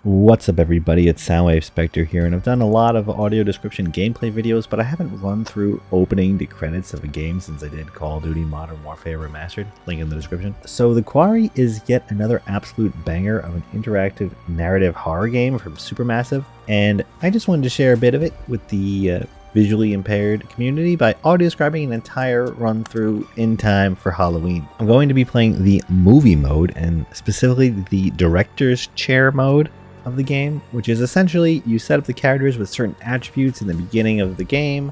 What's up everybody, it's Soundwave Spectre here, and I've done a lot of audio description gameplay videos, but I haven't run through opening the credits of a game since I did Call of Duty Modern Warfare Remastered, link in the description. So the Quarry is yet another absolute banger of an interactive narrative horror game from Supermassive, and I just wanted to share a bit of it with the visually impaired community by audio describing an entire run through in time for Halloween. I'm going to be playing the movie mode, and specifically the director's chair mode of the game, which is essentially you set up the characters with certain attributes in the beginning of the game,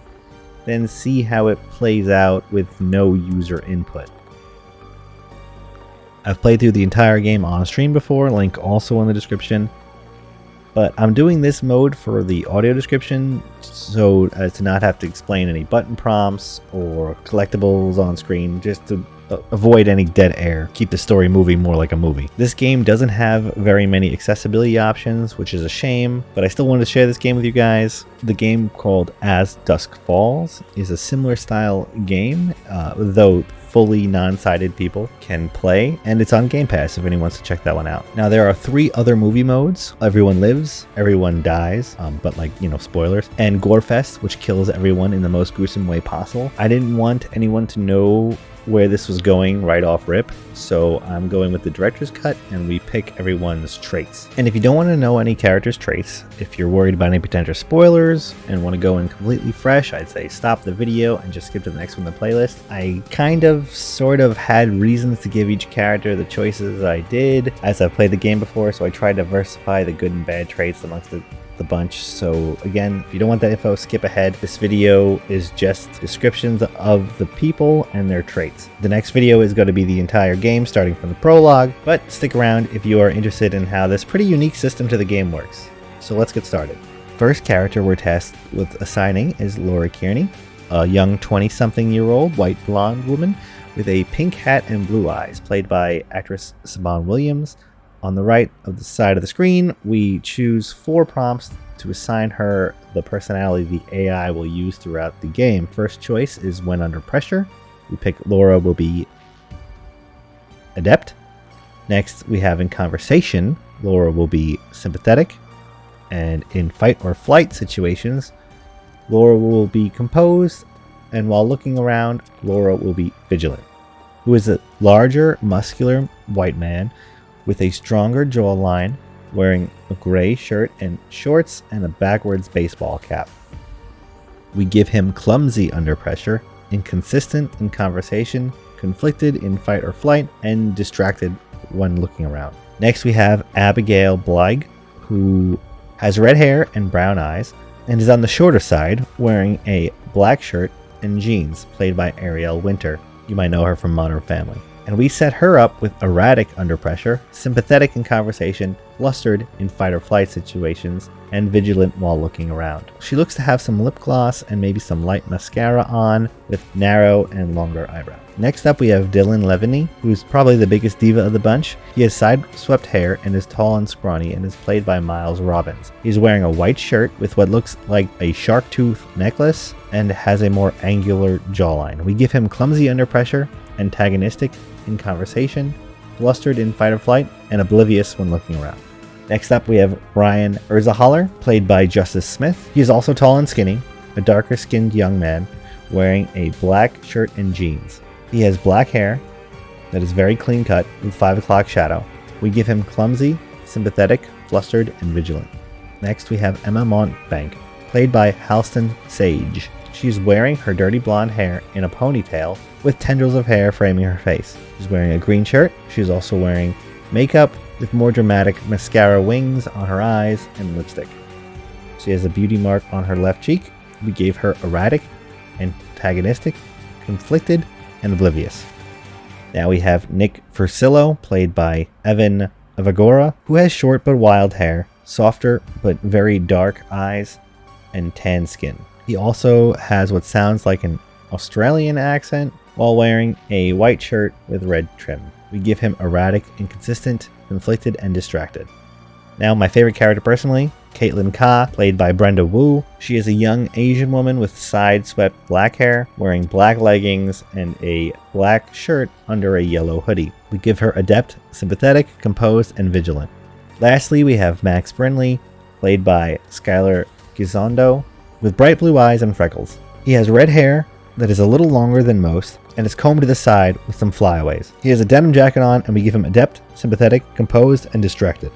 then see how it plays out with no user input. I've played through the entire game on stream before, link also in the description, but I'm doing this mode for the audio description so as to not have to explain any button prompts or collectibles on screen, just to avoid any dead air, keep the story moving more like a movie. This game doesn't have very many accessibility options, which is a shame, but I still wanted to share this game with you guys. The game, called As Dusk Falls, is a similar style game, though fully non-sighted people can play, and it's on Game Pass if anyone wants to check that one out. Now there are 3 other movie modes: Everyone Lives, Everyone Dies, but spoilers, and Gorefest, which kills everyone in the most gruesome way possible. I didn't want anyone to know where this was going right off rip, so I'm going with the director's cut, and we pick everyone's traits. And if you don't want to know any character's traits, if you're worried about any potential spoilers and want to go in completely fresh, I'd say stop the video and just skip to the next one in the playlist. I sort of had reasons to give each character the choices I did as I've played the game before, so I tried to diversify the good and bad traits amongst the bunch. So again, if you don't want that info, skip ahead. This video is just descriptions of the people and their traits. The next video is going to be the entire game starting from the prologue, but stick around if you are interested in how this pretty unique system to the game works. So let's get started. First character we're tasked with assigning is Laura Kearney, a young 20-something-year-old white blonde woman with a pink hat and blue eyes, played by actress Saban Williams. On the right of the side of the screen, we choose 4 prompts to assign her the personality the AI will use throughout the game. First choice is when under pressure. We pick Laura will be adept. Next, we have in conversation, Laura will be sympathetic. And in fight or flight situations, Laura will be composed. And while looking around, Laura will be vigilant. Who is a larger, muscular white man with a stronger jawline, wearing a gray shirt and shorts and a backwards baseball cap. We give him clumsy under pressure, inconsistent in conversation, conflicted in fight or flight, and distracted when looking around. Next we have Abigail Blyg, who has red hair and brown eyes, and is on the shorter side, wearing a black shirt and jeans, played by Ariel Winter. You might know her from Modern Family. And we set her up with erratic under pressure, sympathetic in conversation, flustered in fight or flight situations, and vigilant while looking around. She looks to have some lip gloss and maybe some light mascara on, with narrow and longer eyebrows. Next up we have Dylan Leveny, who's probably the biggest diva of the bunch. He has side-swept hair and is tall and scrawny, and is played by Miles Robbins. He's wearing a white shirt with what looks like a shark tooth necklace and has a more angular jawline. We give him clumsy under pressure, antagonistic in conversation, flustered in fight or flight, and oblivious when looking around. Next up we have Ryan Erzahaller, played by Justice Smith. He is also tall and skinny, a darker skinned young man wearing a black shirt and jeans. He has black hair that is very clean cut with 5 o'clock shadow. We give him clumsy, sympathetic, flustered, and vigilant. Next we have Emma Montbank, played by Halston Sage. She's wearing her dirty blonde hair in a ponytail with tendrils of hair framing her face. She's wearing a green shirt. She's also wearing makeup with more dramatic mascara wings on her eyes and lipstick. She has a beauty mark on her left cheek. We gave her erratic, antagonistic, conflicted, and oblivious. Now we have Nick Furcillo, played by Evan Evagora, who has short but wild hair, softer but very dark eyes, and tan skin. He also has what sounds like an Australian accent while wearing a white shirt with red trim. We give him erratic, inconsistent, conflicted, and distracted. Now my favorite character personally, Caitlin Ka, played by Brenda Wu. She is a young Asian woman with side-swept black hair, wearing black leggings and a black shirt under a yellow hoodie. We give her adept, sympathetic, composed, and vigilant. Lastly, we have Max Brinley, played by Skylar Gisondo, with bright blue eyes and freckles. He has red hair that is a little longer than most, and is combed to the side with some flyaways. He has a denim jacket on, and we give him adept, sympathetic, composed, and distracted.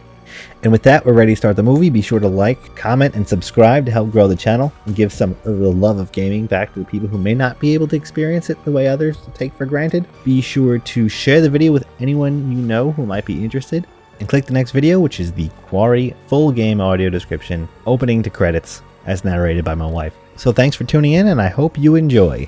And with that, we're ready to start the movie. Be sure to like, comment, and subscribe to help grow the channel and give some of the love of gaming back to the people who may not be able to experience it the way others take for granted. Be sure to share the video with anyone you know who might be interested, and click the next video, which is the Quarry full game audio description, opening to credits, as narrated by my wife. So thanks for tuning in, and I hope you enjoy.